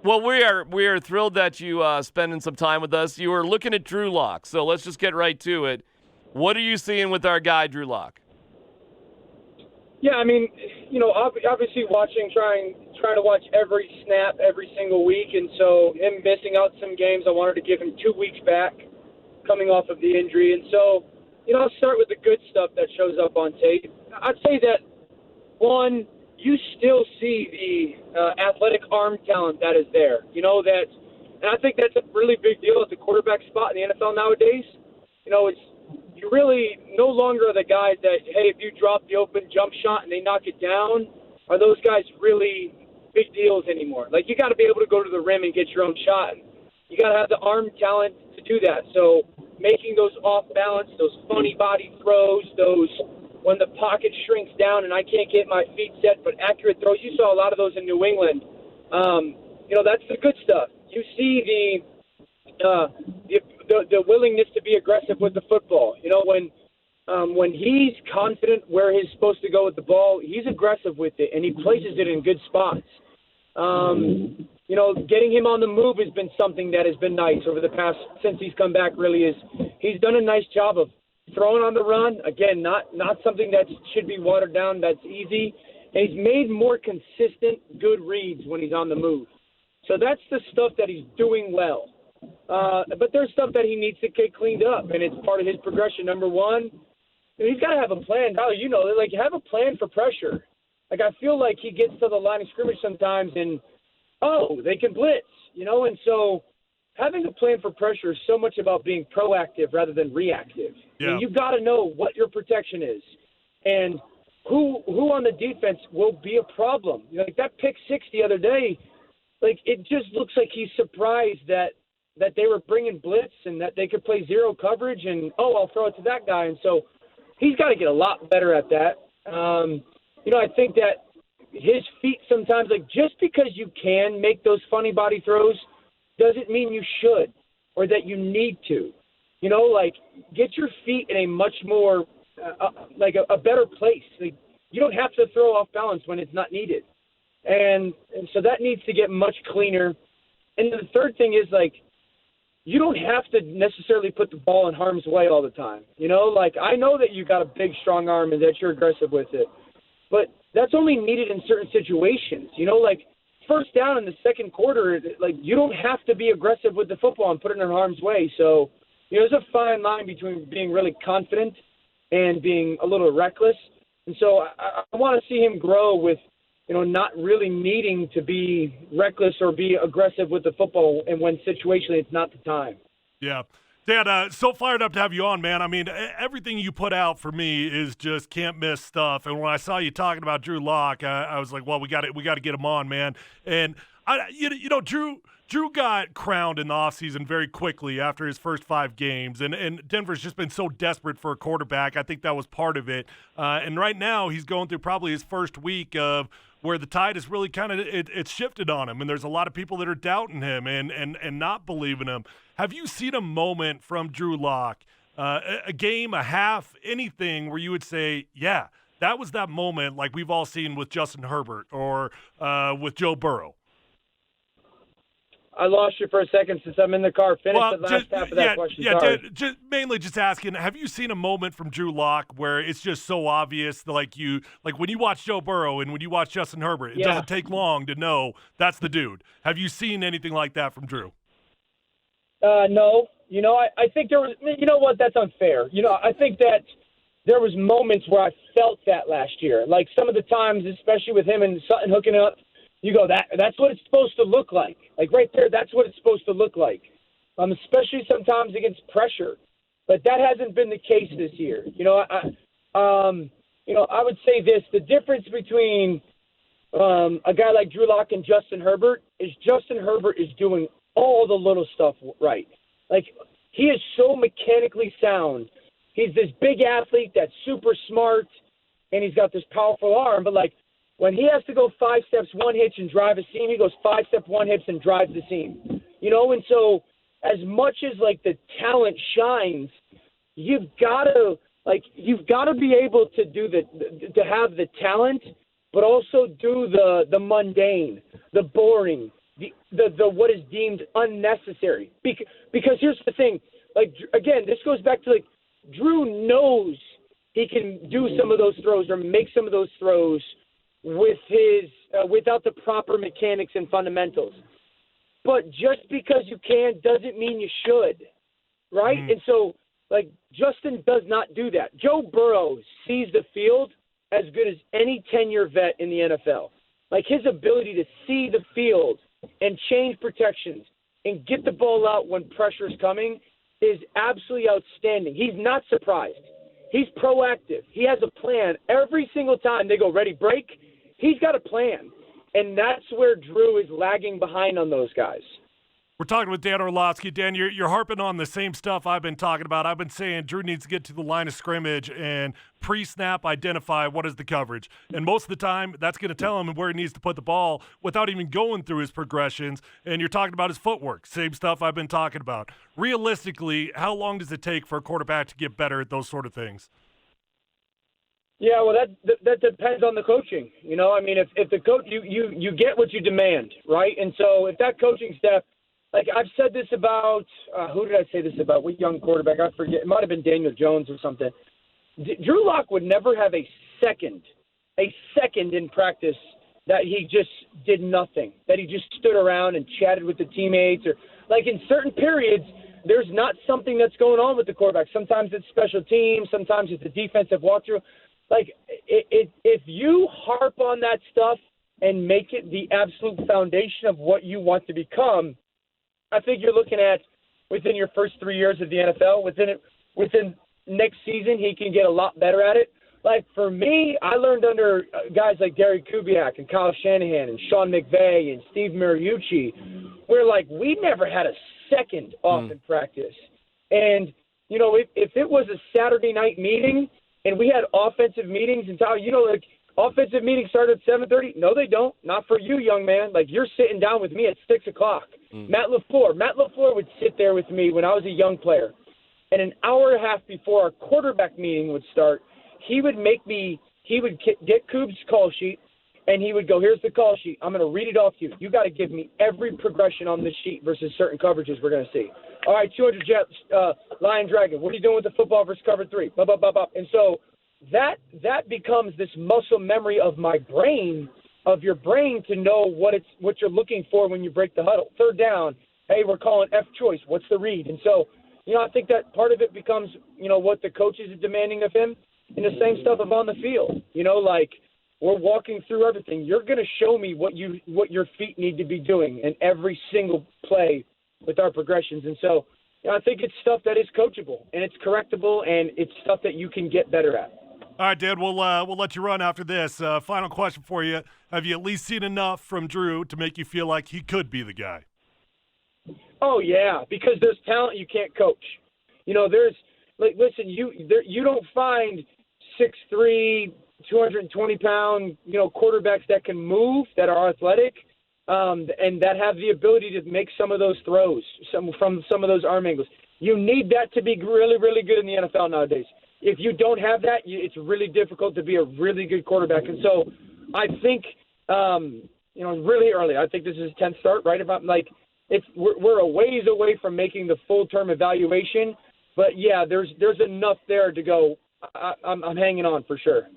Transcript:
Well, we are thrilled that you spending some time with us. You were looking at Drew Lock, so let's just get right to it. What are you seeing with our guy Drew Lock? Yeah, I mean, obviously trying to watch every snap every single week, and so him missing out some games, I wanted to give him 2 weeks back coming off of the injury. And so, I'll start with the good stuff that shows up on tape. I'd say that, one, you still see the athletic arm talent that is there. And I think that's a really big deal at the quarterback spot in the NFL nowadays. You really no longer are the guys that, hey, if you drop the open jump shot and they knock it down, are those guys really big deals anymore? Like, you got to be able to go to the rim and get your own shot. You got to have the arm talent to do that. So making those off balance, those funny body throws, those when the pocket shrinks down and I can't get my feet set, but accurate throws. You saw a lot of those in New England. That's the good stuff. You see the willingness to be aggressive with the football. When he's confident where he's supposed to go with the ball, he's aggressive with it, and he places it in good spots. Getting him on the move has been something that has been nice over the past, since he's come back, he's done a nice job of throwing on the run. Again, not something that should be watered down, that's easy. And he's made more consistent, good reads when he's on the move. So that's the stuff that he's doing well. But there's stuff that he needs to get cleaned up, and it's part of his progression. Number one, he's got to have a plan. Have a plan for pressure. Like, I feel like he gets to the line of scrimmage sometimes and, they can blitz, and so having a plan for pressure is so much about being proactive rather than reactive. Yeah. And you've got to know what your protection is and who on the defense will be a problem. Like that pick six the other day, like it just looks like he's surprised that they were bringing blitz and that they could play zero coverage and, I'll throw it to that guy. And so he's got to get a lot better at that. I think that his feet sometimes, like just because you can make those funny body throws doesn't mean you should or that you need to. Get your feet in a much more, a better place. Like, you don't have to throw off balance when it's not needed. And so that needs to get much cleaner. And the third thing is, you don't have to necessarily put the ball in harm's way all the time. I know that you got a big, strong arm and that you're aggressive with it, but that's only needed in certain situations. First down in the second quarter, you don't have to be aggressive with the football and put it in harm's way. So, there's a fine line between being really confident and being a little reckless. And so I want to see him grow with, not really needing to be reckless or be aggressive with the football, and when situationally it's not the time. Yeah. Dad, so fired up to have you on, man. I mean, everything you put out for me is just can't miss stuff. And when I saw you talking about Drew Lock, I was like, well, we got to get him on, man. And Drew got crowned in the offseason very quickly after his first 5 games, and Denver's just been so desperate for a quarterback. I think that was part of it. And right now he's going through probably his first week of where the tide is really kind of it's shifted on him, and there's a lot of people that are doubting him and not believing him. Have you seen a moment from Drew Lock, a game, a half, anything where you would say, yeah, that was that moment like we've all seen with Justin Herbert or with Joe Burrow? I lost you for a second since I'm in the car. Finish the last half of that question. Yeah, Sorry. mainly just asking, have you seen a moment from Drew Lock where it's just so obvious that like when you watch Joe Burrow and when you watch Justin Herbert, it doesn't take long to know that's the dude. Have you seen anything like that from Drew? No. I think there was – you know what? That's unfair. I think that there was moments where I felt that last year. Like some of the times, especially with him and Sutton hooking up, you go, that's what it's supposed to look like. Like right there, that's what it's supposed to look like, especially sometimes against pressure. But that hasn't been the case this year. I would say this. The difference between a guy like Drew Lock and Justin Herbert is Justin Herbert is doing all the little stuff right. Like, he is so mechanically sound. He's this big athlete that's super smart, and he's got this powerful arm. But, when he has to go 5 steps, 1 hitch, and drive a seam, he goes 5 step, 1 hitch, and drives the seam. And so as much as, the talent shines, you've got to be able to do to have the talent, but also do the mundane, the boring, the what is deemed unnecessary. Because here's the thing, like, again, this goes back to, like, Drew knows he can do some of those throws or make some of those throws with his without the proper mechanics and fundamentals. But just because you can doesn't mean you should, right? And so, like, Justin does not do that. Joe Burrow sees the field as good as any 10-year vet in the NFL. Like, his ability to see the field and change protections and get the ball out when pressure is coming is absolutely outstanding. He's not surprised. He's proactive. He has a plan. Every single time they go, ready, break, he's got a plan. And that's where Drew is lagging behind on those guys. We're talking with Dan Orlovsky. Dan, you're harping on the same stuff I've been talking about. I've been saying Drew needs to get to the line of scrimmage and pre-snap identify what is the coverage. And most of the time, that's going to tell him where he needs to put the ball without even going through his progressions. And you're talking about his footwork. Same stuff I've been talking about. Realistically, how long does it take for a quarterback to get better at those sort of things? Yeah, well, that depends on the coaching. You know, I mean, if the coach, you get what you demand, right? And so if that coaching staff, like, I've said this about, who did I say this about? What young quarterback? I forget. It might have been Daniel Jones or something. Drew Lock would never have a second in practice that he just did nothing, that he just stood around and chatted with the teammates. Or, like, in certain periods, there's not something that's going on with the quarterback. Sometimes it's special teams. Sometimes it's a defensive walkthrough. Like, if you harp on that stuff and make it the absolute foundation of what you want to become, I think you're looking at within your first 3 years of the NFL, within next season, he can get a lot better at it. Like, for me, I learned under guys like Gary Kubiak and Kyle Shanahan and Sean McVay and Steve Mariucci, where, like, we never had a second off in practice. And, you know, if it was a Saturday night meeting and we had offensive meetings and how, you know, like, offensive meetings start at 7:30. No, they don't. Not for you, young man. Like, you're sitting down with me at 6 o'clock. Matt LaFleur would sit there with me when I was a young player. And an hour and a half before our quarterback meeting would start, he would get Coob's call sheet, and he would go, here's the call sheet. I'm going to read it off to you. You got to give me every progression on this sheet versus certain coverages we're going to see. All right, 200 Jets, Lion Dragon. What are you doing with the football versus cover 3? Blah, blah, blah, blah. And so that becomes this muscle memory of my brain, of your brain, to know what you're looking for when you break the huddle. Third down, hey, we're calling F choice. What's the read? And so, you know, I think that part of it becomes, you know, what the coaches are demanding of him, and the same stuff of on the field. You know, like, we're walking through everything. You're going to show me what your feet need to be doing in every single play with our progressions. And so, you know, I think it's stuff that is coachable, and it's correctable, and it's stuff that you can get better at. All right, Dan, we'll let you run after this. Final question for you. Have you at least seen enough from Drew to make you feel like he could be the guy? Oh, yeah, because there's talent you can't coach. You know, there's – like, listen, you don't find 6'3", 220-pound, you know, quarterbacks that can move, that are athletic, and that have the ability to make some of those throws from some of those arm angles. You need that to be really, really good in the NFL nowadays. If you don't have that, it's really difficult to be a really good quarterback. And so I think, you know, really early, I think this is his 10th start, right? About, like, we're a ways away from making the full-term evaluation. But, yeah, there's enough there to go, I'm hanging on for sure.